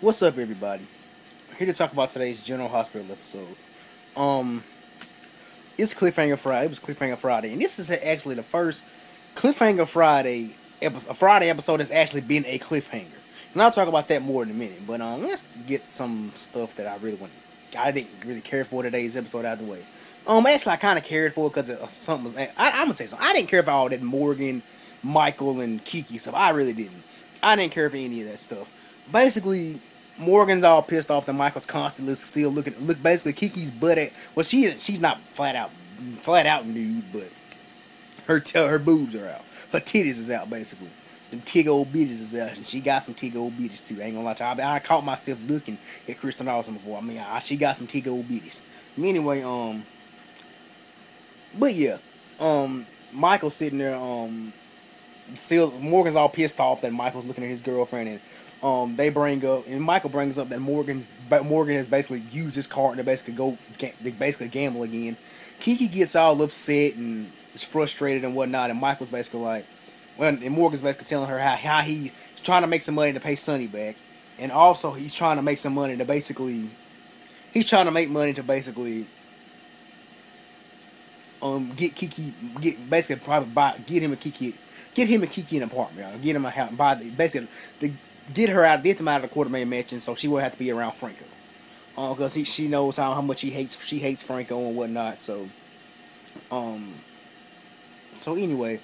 What's up, everybody? Here to talk about today's General Hospital episode. Um, it's Cliffhanger Friday. It was Cliffhanger Friday, and this is actually the first Cliffhanger Friday episode. A Friday episode that's actually been a cliffhanger, and I'll talk about that more in a minute. But let's get some stuff that I didn't really care for today's episode out of the way. Actually, I kind of cared for it because something was. I'm gonna tell you something. I didn't care for all that Morgan, Michael, and Kiki stuff. I really didn't. I didn't care for any of that stuff. Basically, Morgan's all pissed off that Michael's constantly still look basically Kiki's butt at. Well, she's not flat out nude, but her boobs are out. Her titties is out basically. Them tig old bitches is out, and she got some tig old bitches too. I ain't gonna lie to you. I caught myself looking at Kristen Dawson before. She got some tig old bitches. Anyway, but yeah, Michael's sitting there, still Morgan's all pissed off that Michael's looking at his girlfriend, and they bring up, and Michael brings up that Morgan has basically used his card to basically gamble again. Kiki gets all upset and is frustrated and whatnot, and Michael's basically like, well, and Morgan's basically telling her how he's trying to make some money to pay Sonny back, and also he's trying to make some money to basically get Kiki, get him and Kiki an apartment, get him a house, get them out of the Quartermain mansion, so she won't have to be around Franco, because she knows how much she hates Franco and whatnot. So anyway,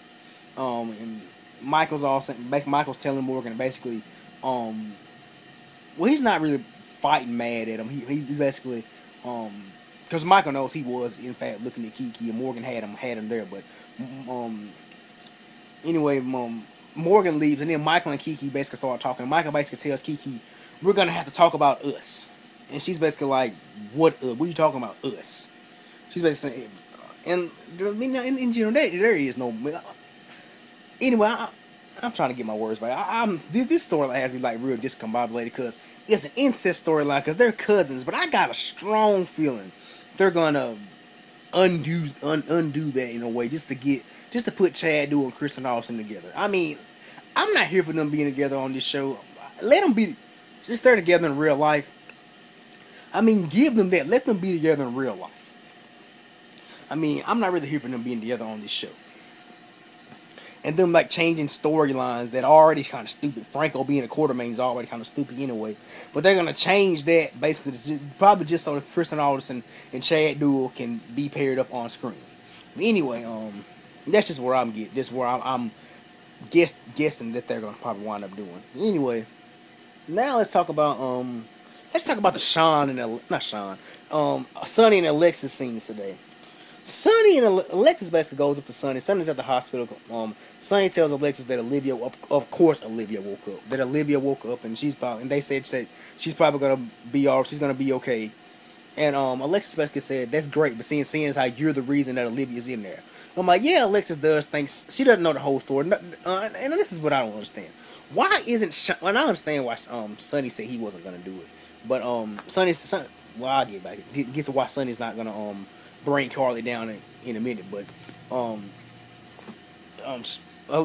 and Michael's telling Morgan basically, well, he's not really fighting mad at him. He's basically, because Michael knows he was in fact looking at Kiki, and Morgan had him there. But anyway, Morgan leaves, and then Michael and Kiki basically start talking. Michael basically tells Kiki, "We're gonna have to talk about us," and she's basically like, "What? What are you talking about, us?" She's basically saying, and in general, there is no. Anyway, I'm trying to get my words right. This storyline has me like real discombobulated because it's an incest storyline because they're cousins, but I got a strong feeling they're gonna undo that in a way just to put Chad Duell and Kristen Austin together. I mean, I'm not here for them being together on this show. Let them be, since they're together in real life. I mean, give them that. Let them be together in real life. I mean, I'm not really here for them being together on this show. And them like changing storylines that are already kind of stupid. Franco being a Quartermain is already kind of stupid anyway. But they're gonna change that basically probably just so that Kristen Austin and Chad Duell can be paired up on screen. But anyway, that's just where I'm getting. That's where I'm guessing that they're gonna probably wind up doing. Anyway, now let's talk about the Sonny and Alexis scenes today. Sonny and Alexis basically goes up to Sonny. Sonny's at the hospital. Sonny tells Alexis that Olivia, of course, Olivia woke up. That Olivia woke up, and they said she's probably gonna be all. She's gonna be okay. And Alexis basically said, "That's great, but seeing as how you're the reason that Olivia's in there." I'm like, yeah, Alexis does think she doesn't know the whole story, and this is what I don't understand. Why isn't I understand why Sonny said he wasn't gonna do it, but Sonny, well, I'll get to why Sonny's not gonna bring Carly down in a minute, but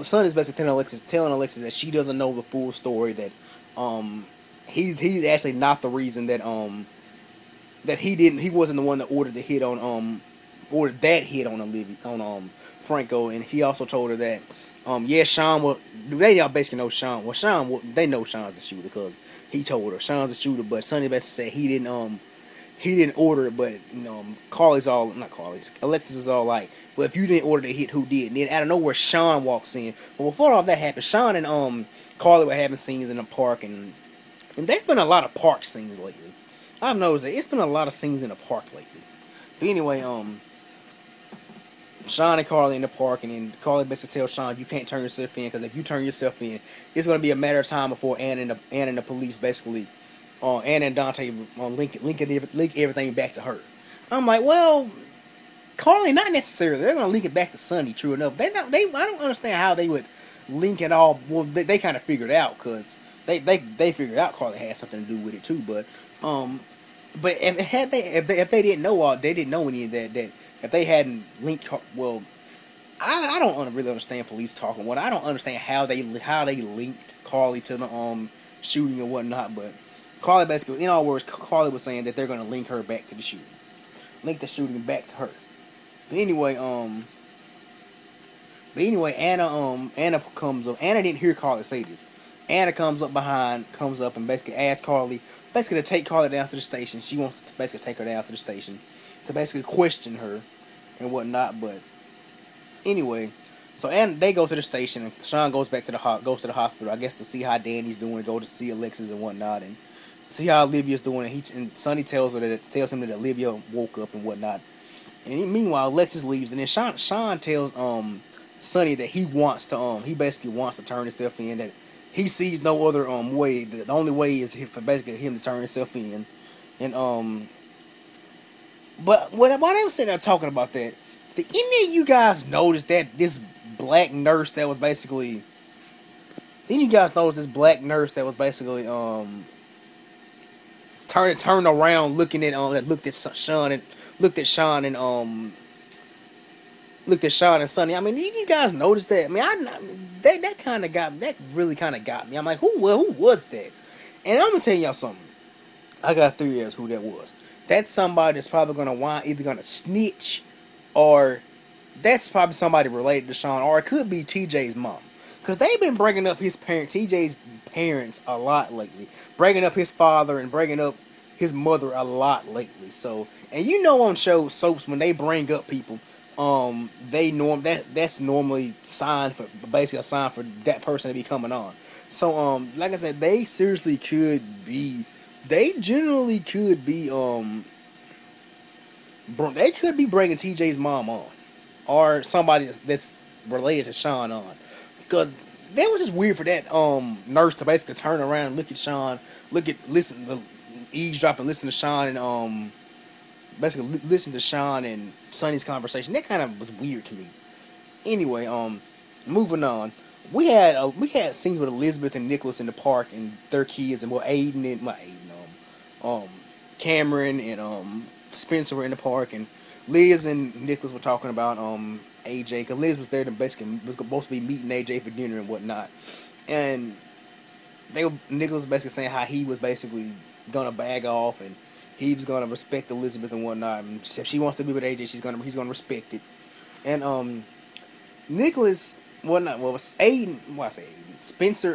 Son is basically telling Alexis that she doesn't know the full story, that he's actually not the reason that he wasn't the one that ordered that hit on Olivia on Franco, and he also told her that Sean they all basically know Sean. Well, they know Sean's the shooter because he told her Sean's the shooter, but Sonny basically said he didn't order it, but Alexis is all like, well, if you didn't order the hit, who did? And then out of nowhere, Sean walks in. But before all that happened, Sean and Carly were having scenes in the park, and there's been a lot of park scenes lately. I've noticed that it's been a lot of scenes in the park lately. But anyway, Sean and Carly in the park, and then Carly basically tells Sean, you can't turn yourself in, because if you turn yourself in, it's going to be a matter of time before Ann and the police basically, Ann and Dante link everything back to her. I'm like, well, Carly, not necessarily. They're going to link it back to Sonny, true enough. I don't understand how they would link it all. Well, they kind of figured it out, because they figured out Carly had something to do with it too, but if they didn't know they didn't know any of that if they hadn't linked, well, I don't really understand police talking. What I don't understand how they linked Carly to the shooting and whatnot, but Carly basically, in all words, Carly was saying that they're gonna link her back to the shooting, link the shooting back to her. But anyway, Anna comes up. Anna didn't hear Carly say this. Anna comes up and basically asks Carly, basically to take Carly down to the station. She wants to basically take her down to the station to basically question her and whatnot. But anyway, so they go to the station, and Sean goes back to the hospital, I guess, to see how Danny's doing, go to see Alexis and whatnot, and see how Olivia's doing. And Sonny tells him that Olivia woke up and whatnot. And meanwhile, Alexis leaves, and then Sean tells Sonny that he basically wants to turn himself in. That he sees no other way. The only way is for basically him to turn himself in. And but while they were sitting there talking about that, did any of you guys notice that this black nurse that was basically? Didn't you guys notice this black nurse that was basically turned around looking at that looked at Sean and Sonny. I mean, did you guys notice that? I mean, that really kind of got me. I'm like, who was that? And I'm gonna tell y'all something. I got 3 years who that was. That's somebody that's probably either gonna snitch, or that's probably somebody related to Sean, or it could be TJ's mom, because they've been bringing up TJ's parents a lot lately, bringing up his father and bringing up his mother a lot lately. So, and on soaps when they bring up people, that's normally basically a sign for that person to be coming on. So, like I said, they generally could be they could be bringing TJ's mom on, or somebody that's related to Sean on, because that was just weird for that nurse to basically turn around and look at Sean, eavesdrop and listen to Sean and basically listen to Sean and Sonny's conversation. That kind of was weird to me. Anyway, moving on. We had scenes with Elizabeth and Nicholas in the park and their kids, and Cameron and Spencer were in the park, and Liz and Nicholas were talking about AJ, because Liz was there to basically was supposed to be meeting AJ for dinner and whatnot, and Nicholas basically saying how he was basically gonna bag off and he was gonna respect Elizabeth and whatnot, and if she wants to be with AJ, he's gonna respect it. And Nicholas, Aiden, Spencer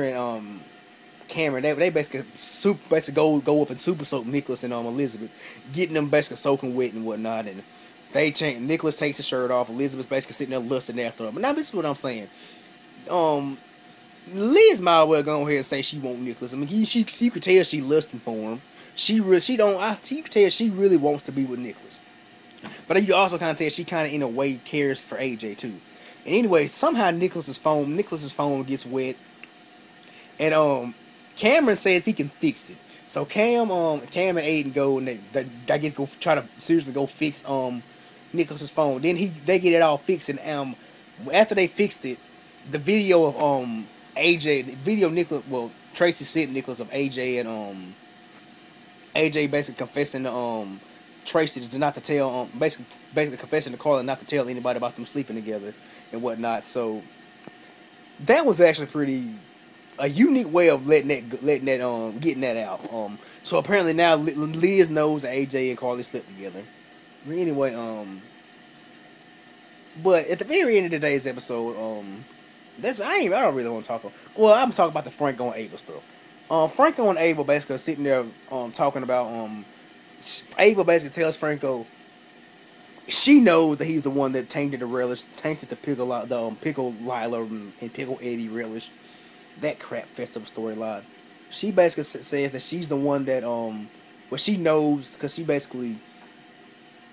and Cameron, they basically go up and super soak Nicholas and Elizabeth, getting them basically soaking wet and whatnot, and Nicholas takes his shirt off, Elizabeth's basically sitting there lusting after him. But now this is what I'm saying. Liz might well go ahead and say she want Nicholas. I mean, you could tell she lusting for him. You could tell she really wants to be with Nicholas. But you also kind of tell she kind of in a way cares for AJ too. And anyway, somehow Nicholas's phone gets wet, and Cameron says he can fix it. So Cam and Aiden go, and they go try to seriously go fix Nicholas's phone. Then they get it all fixed, and after they fixed it, the video of Tracy sent Nicholas of AJ and AJ basically confessing to Tracy not to tell basically confessing to Carla not to tell anybody about them sleeping together and whatnot. So that was actually a unique way of getting that out. So apparently now Liz knows that AJ and Carly slept together. But anyway, but at the very end of today's episode, I don't really want to talk. Well, I'm talking about the Franco and Ava stuff. Franco and Ava basically sitting there talking about Ava basically tells Franco she knows that he's the one that tainted the Pickle Lila and Pickle Eddie relish, that crap festival storyline. She basically says that she's the one that she knows, because she basically,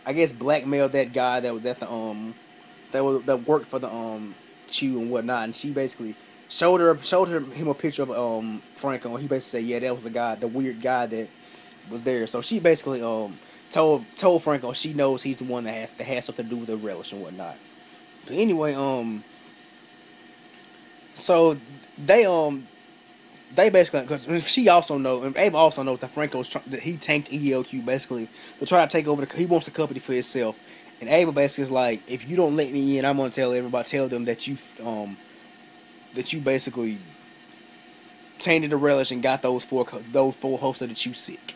I guess, blackmailed that guy that was at the that worked for the Chew and whatnot, and she basically showed him a picture of Franco, and he basically said, yeah, that was the weird guy that was there. So she basically told Franco she knows he's the one that has something to do with the relish and whatnot. But anyway, so they basically, because she also knows, and Ava also knows that that he tanked ELQ basically to try to take over he wants the company for himself. And Ava basically is like, if you don't let me in, I'm gonna tell them that you basically tainted the relish and got those four hosts of the Chew Sick.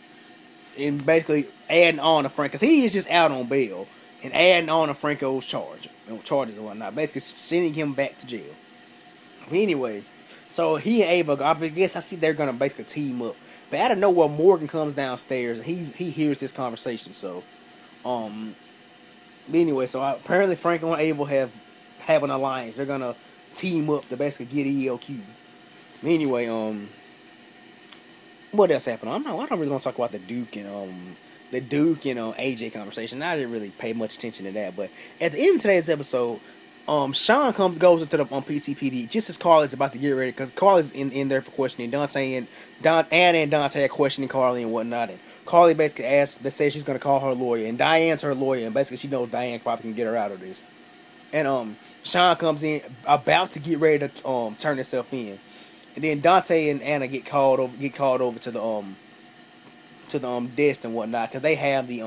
And basically adding on to Frank, because he is just out on bail, and adding on to Franco's charges and whatnot, basically sending him back to jail. But anyway, so he and Ava, I guess I see they're gonna basically team up. But out of nowhere, Morgan comes downstairs and he hears this conversation. So, but anyway, so apparently Franco and Ava have an alliance. They're gonna team up to basically get ELQ. Anyway, what else happened? I don't really want to talk about the Duke and AJ conversation. I didn't really pay much attention to that. But at the end of today's episode, Sean goes into the PCPD just as Carly's about to get ready, because Carly's in there for questioning. Anna and Dante are questioning Carly and whatnot, and Carly basically says she's gonna call her lawyer, and Diane's her lawyer, and basically she knows Diane probably can get her out of this. And Sean comes in about to get ready to turn himself in, and then Dante and Anna get called over to the desk and whatnot, because they have the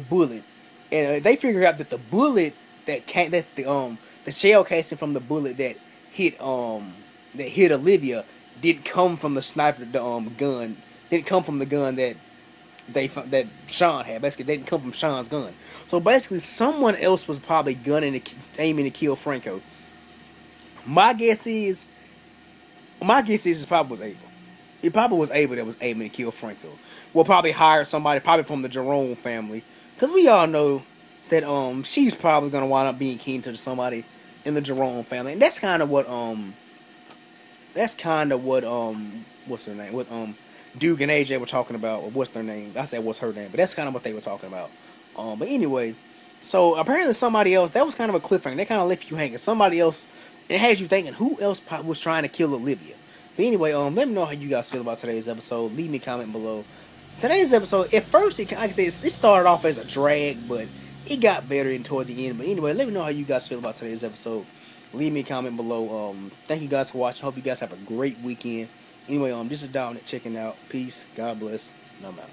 bullet, and they figure out that the bullet the shell casing from the bullet that hit Olivia didn't come from the sniper gun. Didn't come from the gun that Sean had. Basically, they didn't come from Sean's gun. So basically, someone else was probably aiming to kill Franco. My guess is it probably was Ava. It probably was Ava that was aiming to kill Franco. We'll probably hire somebody, probably from the Jerome family, because we all know that she's probably gonna wind up being kin to somebody in the Jerome family, and that's kind of what what's her name? What Duke and AJ were talking about, or what's their name? I said what's her name, but that's kind of what they were talking about. But anyway, so apparently somebody else, that was kind of a cliffhanger. They kind of left you hanging. Somebody else, it has you thinking who else was trying to kill Olivia. But anyway, let me know how you guys feel about today's episode. Leave me a comment below. Today's episode, at first, like I said, it started off as a drag, but it got better toward the end. But anyway, let me know how you guys feel about today's episode. Leave me a comment below. Thank you guys for watching. Hope you guys have a great weekend. Anyway, this is Dominic checking out. Peace. God bless. And I'm out.